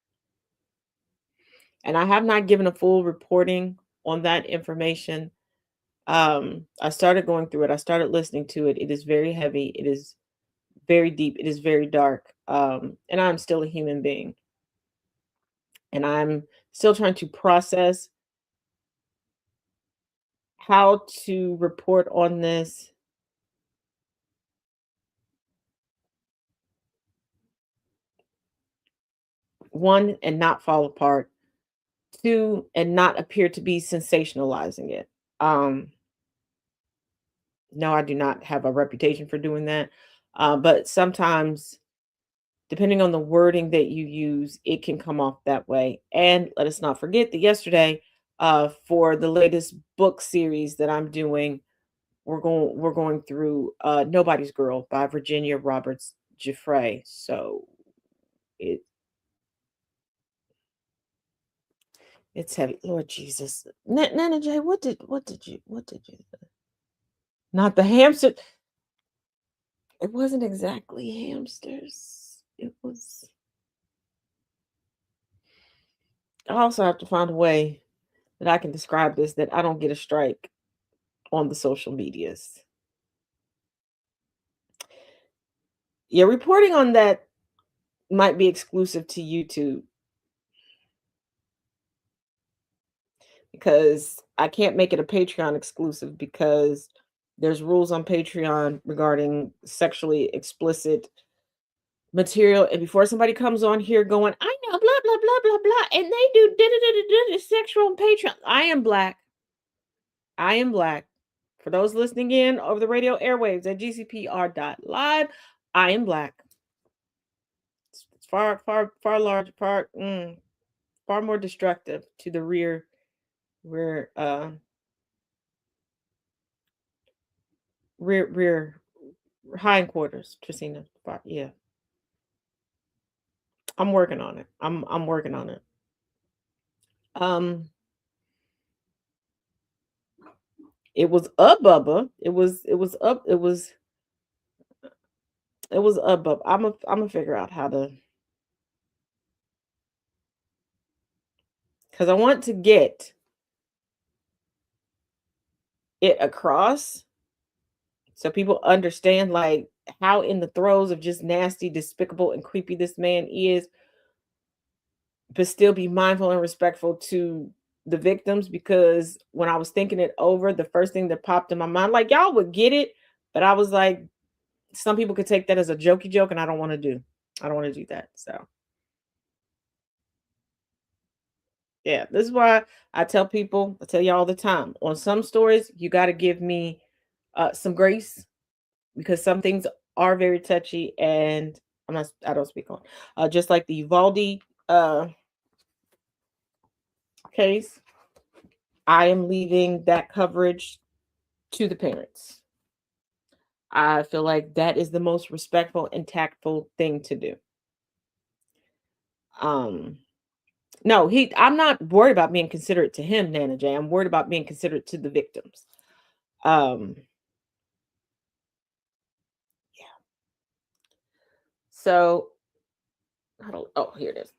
Speaker 1: And I have not given a full reporting on that information. I started going through it. I started listening to it. It is very heavy. It is very deep. It is very dark. And I'm still a human being. And I'm still trying to process how to report on this. One, and not fall apart. Two, and not appear to be sensationalizing it. No, I do not have a reputation for doing that. But sometimes, depending on the wording that you use, it can come off that way. And let us not forget that yesterday, for the latest book series that I'm doing, we're going through Nobody's Girl by Virginia Roberts Giffray. So it it's heavy. Lord Jesus. Nana J, what did you not the hamster? It wasn't exactly hamsters. It was I also have to find a way that I can describe this that I don't get a strike on the social medias. Yeah, reporting on that might be exclusive to YouTube because I can't make it a Patreon exclusive because there's rules on Patreon regarding sexually explicit material. And before somebody comes on here going, I know, blah, blah, blah, blah, blah, and they do sexual on Patreon. I am black. I am black. For those listening in over the radio airwaves at gcpr.live, I am black. It's far, far, far large, far more destructive to the rear, rear hindquarters, Tracina. Yeah, I'm working on it. I'm working on it. Um, it was up, Bubba. It was up. It was up, Bubba. I'm gonna figure out how to, because I want to get it across so people understand like how in the throes of just nasty, despicable, and creepy this man is, but still be mindful and respectful to the victims. Because when I was thinking it over, the first thing that popped in my mind, like y'all would get it, but I was like, some people could take that as a jokey joke, and I don't want to do. I don't want to do that. So yeah, this is why I tell people, I tell you all the time, on some stories, you got to give me some grace because some things are very touchy, and I don't speak on. Just like the Uvalde case, I am leaving that coverage to the parents. I feel like that is the most respectful and tactful thing to do. Um, no, I'm not worried about being considerate to him, Nana J. I'm worried about being considerate to the victims. Um, yeah. So I don't. Oh, here it is.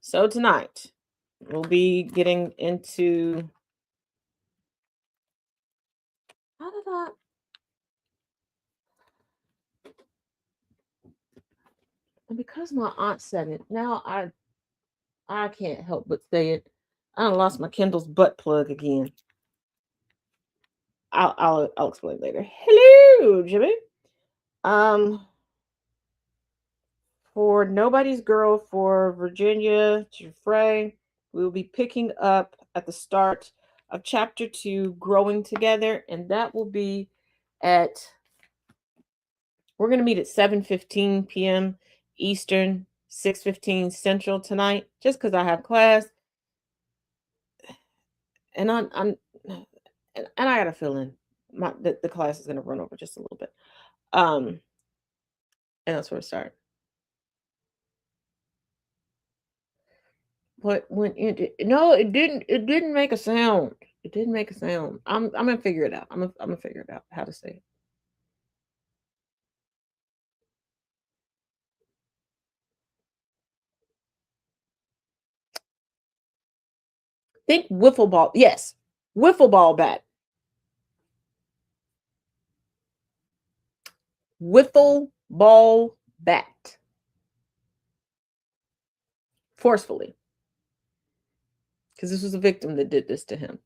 Speaker 1: So tonight we'll be getting into. How did I? And because my aunt said it, now I can't help but say it. I lost my Kindle's butt plug again. I'll explain later. Hello, Jimmy. Um, for Nobody's Girl for Virginia Giuffre, we will be picking up at the start of chapter 2, Growing Together, and that will be at. We're gonna meet at 7:15 p.m. Eastern, 6:15 Central tonight, just because I have class, and I'm and I got a feeling the class is gonna run over just a little bit. Um, and that's where it starts. But when no, it didn't make a sound. It didn't make a sound. I'm gonna figure it out. I'm gonna figure it out how to say it. Think wiffle ball. Yes, wiffle ball bat. Wiffle ball bat. Forcefully, because this was a victim that did this to him.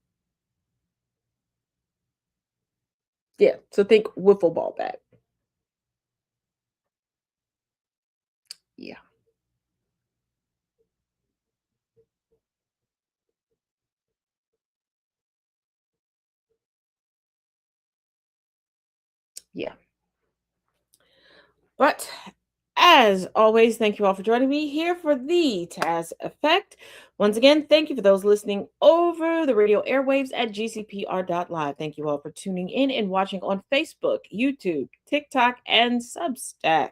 Speaker 1: Yeah, so think wiffle ball bat. Yeah, yeah. But as always, thank you all for joining me here for the Taz Effect. Once again, thank you for those listening over the radio airwaves at gcpr.live. Thank you all for tuning in and watching on Facebook, YouTube, TikTok, and Substack.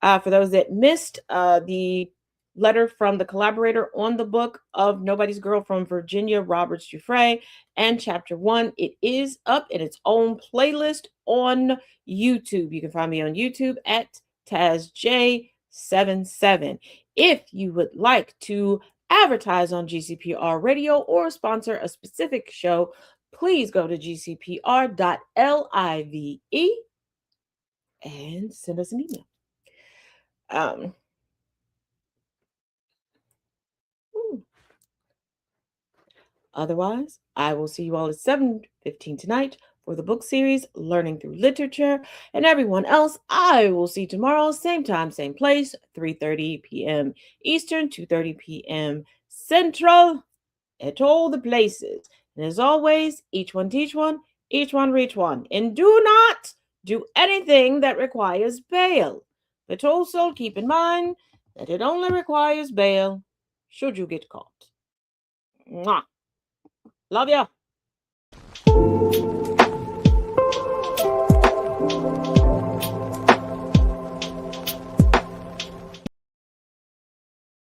Speaker 1: For those that missed the letter from the collaborator on the book of Nobody's Girl from Virginia Roberts Giuffre and chapter 1, it is up in its own playlist on YouTube. You can find me on YouTube at TazJ77. If you would like to advertise on GCPR Radio, or sponsor a specific show, please go to gcpr.live and send us an email. Otherwise, I will see you all at 7:15 tonight for the book series Learning Through Literature. And everyone else, I will see you tomorrow, same time, same place, 3:30 p.m. Eastern, 2:30 p.m. Central, at all the places. And as always, each one teach one, each one reach one. And do not do anything that requires bail. But also keep in mind that it only requires bail should you get caught. Mwah. Love ya.